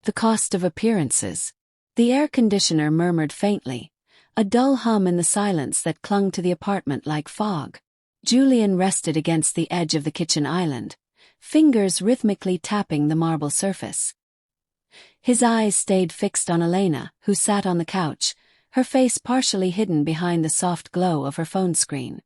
The cost of appearances. The air conditioner murmured faintly, a dull hum in the silence that clung to the apartment like fog. Julian rested against the edge of the kitchen island, fingers rhythmically tapping the marble surface. His eyes stayed fixed on Elena, who sat on the couch, her face partially hidden behind the soft glow of her phone screen.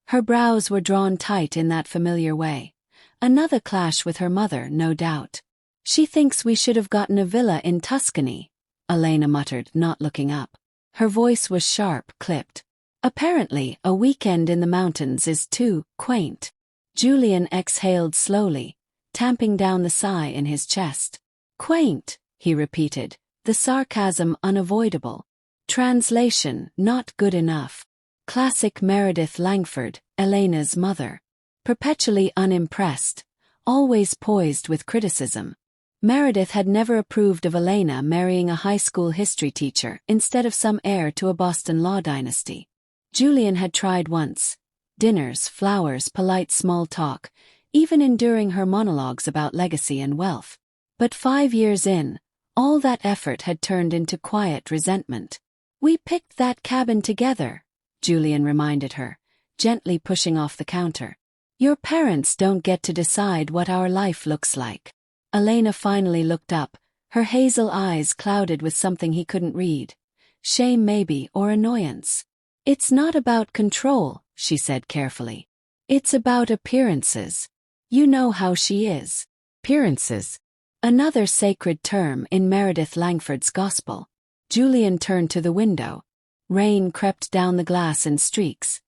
Her brows were drawn tight in that familiar way. Another clash with her mother, no doubt. "She thinks we should have gotten a villa in Tuscany," Elena muttered, not looking up. Her voice was sharp, clipped. "Apparently, a weekend in the mountains is too quaint." Julian exhaled slowly, tamping down the sigh in his chest. "Quaint," he repeated, the sarcasm unavoidable. Translation: not good enough. Classic Meredith Langford, Elena's mother. Perpetually unimpressed, always poised with criticism. Meredith had never approved of Elena marrying a high school history teacher instead of some heir to a Boston law dynasty. Julian had tried once. Dinners, flowers, polite small talk, even enduring her monologues about legacy and wealth. But 5 years in, all that effort had turned into quiet resentment. "We picked that cabin together," Julian reminded her, gently pushing off the counter. "Your parents don't get to decide what our life looks like." Elena finally looked up, her hazel eyes clouded with something he couldn't read. Shame maybe, or annoyance. "It's not about control," she said carefully. "It's about appearances. You know how she is." Appearances. Another sacred term in Meredith Langford's gospel. Julian turned to the window. Rain crept down the glass in streaks,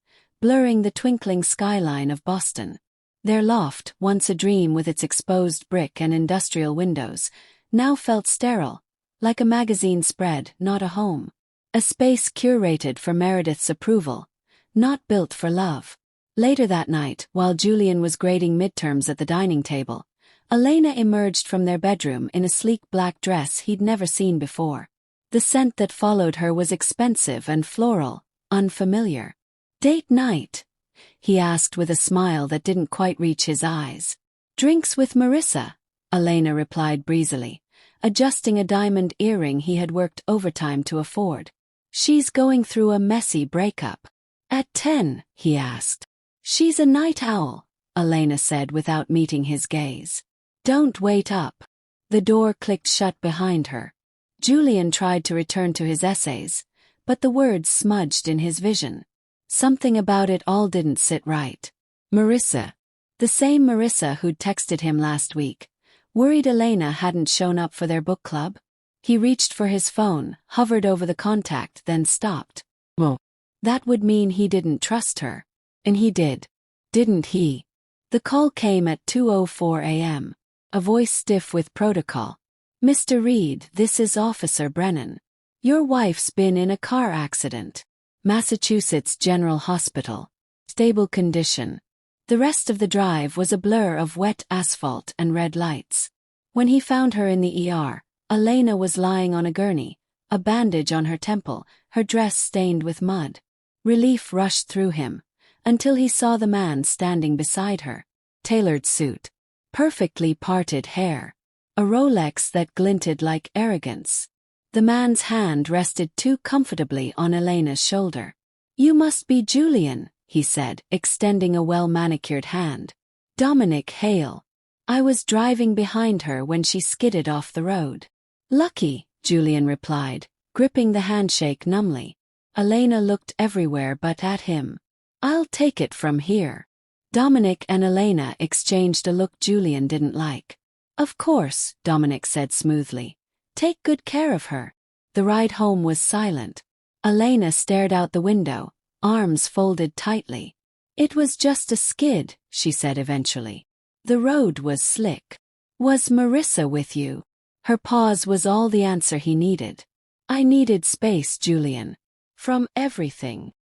blurring the twinkling skyline of Boston. Their loft, once a dream with its exposed brick and industrial windows, now felt sterile, like a magazine spread, not a home. A space curated for Meredith's approval, not built for love. Later that night, while Julian was grading midterms at the dining table, Elena emerged from their bedroom in a sleek black dress he'd never seen before. The scent that followed her was expensive and floral, unfamiliar. "Date night?" he asked with a smile that didn't quite reach his eyes. "Drinks with Marissa," Elena replied breezily, adjusting a diamond earring he had worked overtime to afford. "She's going through a messy breakup." "At 10, he asked. "She's a night owl," Elena said without meeting his gaze. "Don't wait up." The door clicked shut behind her. Julian tried to return to his essays, but the words smudged in his vision. Something about it all didn't sit right. Marissa. The same Marissa who'd texted him last week, worried Elena hadn't shown up for their book club. He reached for his phone, hovered over the contact, then stopped. Well, that would mean he didn't trust her. And he did. Didn't he? The call came at 2:04 a.m., a voice stiff with protocol. "Mr. Reed, this is Officer Brennan. Your wife's been in a car accident. Massachusetts General Hospital. Stable condition." The rest of the drive was a blur of wet asphalt and red lights. When he found her in the ER, Elena was lying on a gurney, a bandage on her temple, her dress stained with mud. Relief rushed through him, until he saw the man standing beside her. Tailored suit. Perfectly parted hair. A Rolex that glinted like arrogance. The man's hand rested too comfortably on Elena's shoulder. "You must be Julian," he said, extending a well-manicured hand. "Dominic Hale. I was driving behind her when she skidded off the road." "Lucky," Julian replied, gripping the handshake numbly. Elena looked everywhere but at him. "I'll take it from here." Dominic and Elena exchanged a look Julian didn't like. "Of course," Dominic said smoothly. "Take good care of her." The ride home was silent. Elena stared out the window, arms folded tightly. "It was just a skid," she said eventually. "The road was slick." "Was Marissa with you?" Her pause was all the answer he needed. "I needed space, Julian. From everything."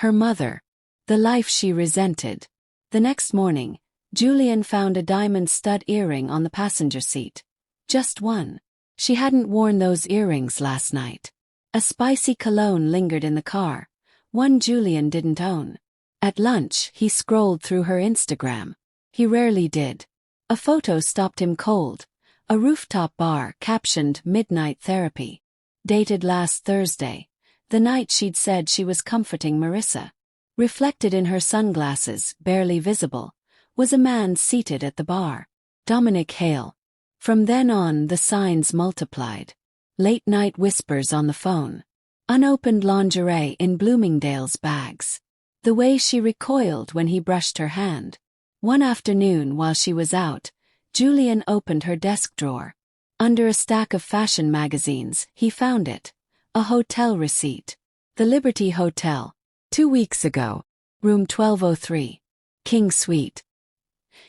Her mother. The life she resented. The next morning, Julian found a diamond stud earring on the passenger seat. Just one. She hadn't worn those earrings last night. A spicy cologne lingered in the car, one Julian didn't own. At lunch, he scrolled through her Instagram. He rarely did. A photo stopped him cold, A rooftop bar captioned Midnight Therapy. Dated last Thursday, the night she'd said she was comforting Marissa. Reflected in her sunglasses, barely visible, was a man seated at the bar. Dominic Hale. From then on, the signs multiplied. Late-night whispers on the phone. Unopened lingerie in Bloomingdale's bags. The way she recoiled when he brushed her hand. One afternoon while she was out, Julian opened her desk drawer. Under a stack of fashion magazines, he found it. A hotel receipt. The Liberty Hotel. 2 weeks ago. Room 1203. King Suite.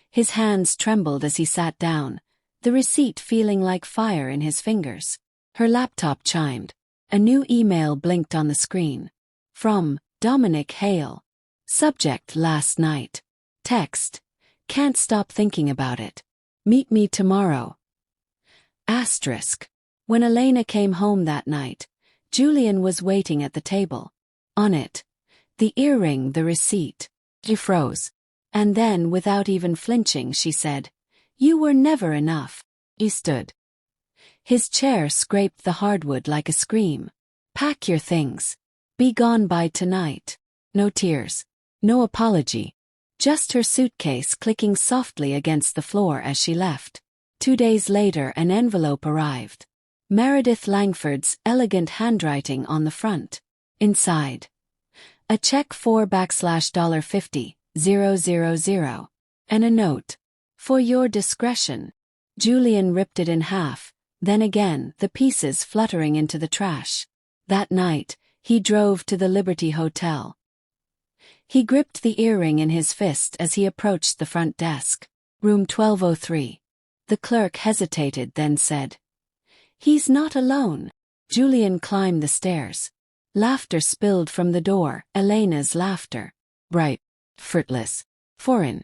His hands trembled as he sat down, the receipt feeling like fire in his fingers. Her laptop chimed. A new email blinked on the screen. From Dominic Hale. Subject: last night. Text: can't stop thinking about it. Meet me tomorrow. Asterisk. When Elena came home that night, Julian was waiting at the table. On it, the earring, the receipt. She froze. And then, without even flinching, she said, "You were never enough." He stood. His chair scraped the hardwood like a scream. "Pack your things. Be gone by tonight." No tears. No apology. Just her suitcase clicking softly against the floor as she left. 2 days later, an envelope arrived. Meredith Langford's elegant handwriting on the front. Inside, a check for $50,000, and a note. "For your discretion." Julian ripped it in half, then again, the pieces fluttering into the trash. That night, he drove to the Liberty Hotel. He gripped the earring in his fist as he approached the front desk. Room 1203. The clerk hesitated, then said, "He's not alone." Julian climbed the stairs. Laughter spilled from the door, Elena's laughter. Bright, fruitless, foreign.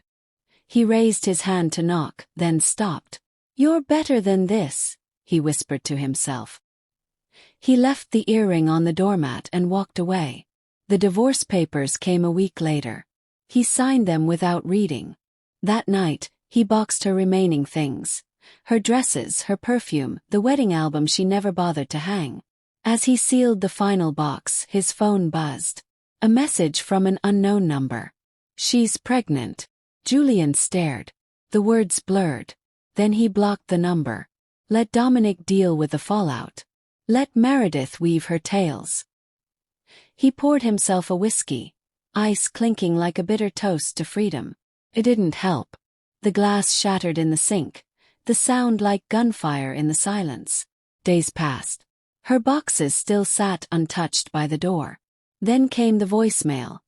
He raised his hand to knock, then stopped. "You're better than this," he whispered to himself. He left the earring on the doormat and walked away. The divorce papers came a week later. He signed them without reading. That night, he boxed her remaining things. Her dresses, her perfume, the wedding album she never bothered to hang. As he sealed the final box, his phone buzzed. A message from an unknown number. "She's pregnant." Julian stared. The words blurred. Then he blocked the number. Let Dominic deal with the fallout. Let Meredith weave her tales. He poured himself a whiskey, ice clinking like a bitter toast to freedom. It didn't help. The glass shattered in the sink, the sound like gunfire in the silence. Days passed. Her boxes still sat untouched by the door. Then came the voicemail.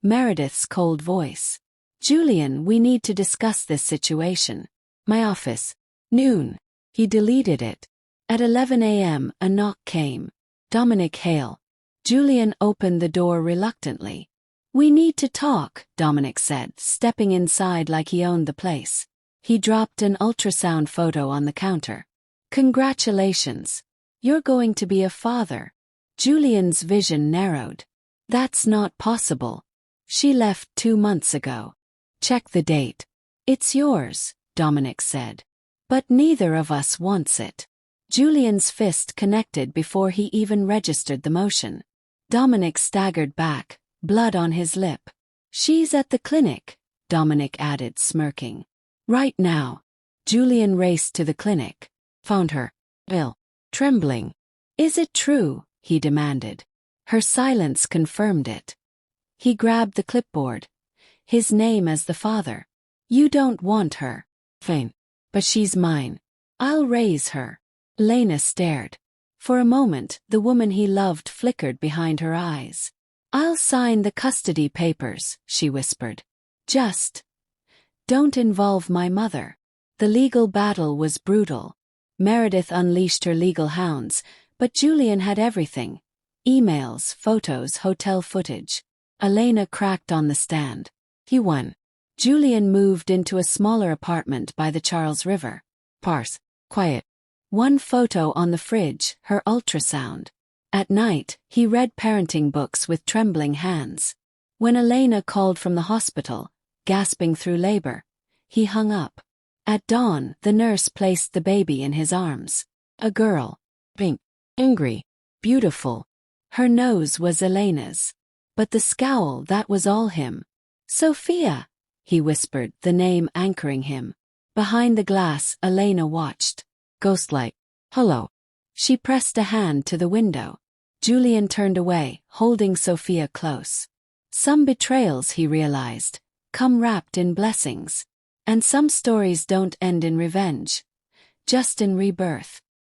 Meredith's cold voice. "Julian, we need to discuss this situation. My office. Noon." He deleted it. At 11 a.m., a knock came. Dominic Hale. Julian opened the door reluctantly. "We need to talk," Dominic said, stepping inside like he owned the place. He dropped an ultrasound photo on the counter. "Congratulations. You're going to be a father." Julian's vision narrowed. "That's not possible. She left 2 months ago." "Check the date." "It's yours," Dominic said. "But neither of us wants it." Julian's fist connected before he even registered the motion. Dominic staggered back, blood on his lip. "She's at the clinic," Dominic added, smirking. "Right now." Julian raced to the clinic. Found her. Ill. Trembling. "Is it true?" he demanded. Her silence confirmed it. He grabbed the clipboard. His name as the father. "You don't want her." "Fine. But she's mine. I'll raise her." Lena stared. For a moment, the woman he loved flickered behind her eyes. "I'll sign the custody papers," she whispered. "Just don't involve my mother." The legal battle was brutal. Meredith unleashed her legal hounds, but Julian had everything. Emails, photos, hotel footage. Elena cracked on the stand. He won. Julian moved into a smaller apartment by the Charles River. Sparse. Quiet. One photo on the fridge, her ultrasound. At night, he read parenting books with trembling hands. When Elena called from the hospital, gasping through labor, he hung up. At dawn, the nurse placed the baby in his arms. A girl. Pink. Angry. Beautiful. Her nose was Elena's. But the scowl, that was all him. Sophia, he whispered, the name anchoring him. Behind the glass, Elena watched. Ghostlight. Hello. She pressed a hand to the window. Julian turned away, holding Sophia close. Some betrayals, he realized, come wrapped in blessings. And some stories don't end in revenge, just in rebirth.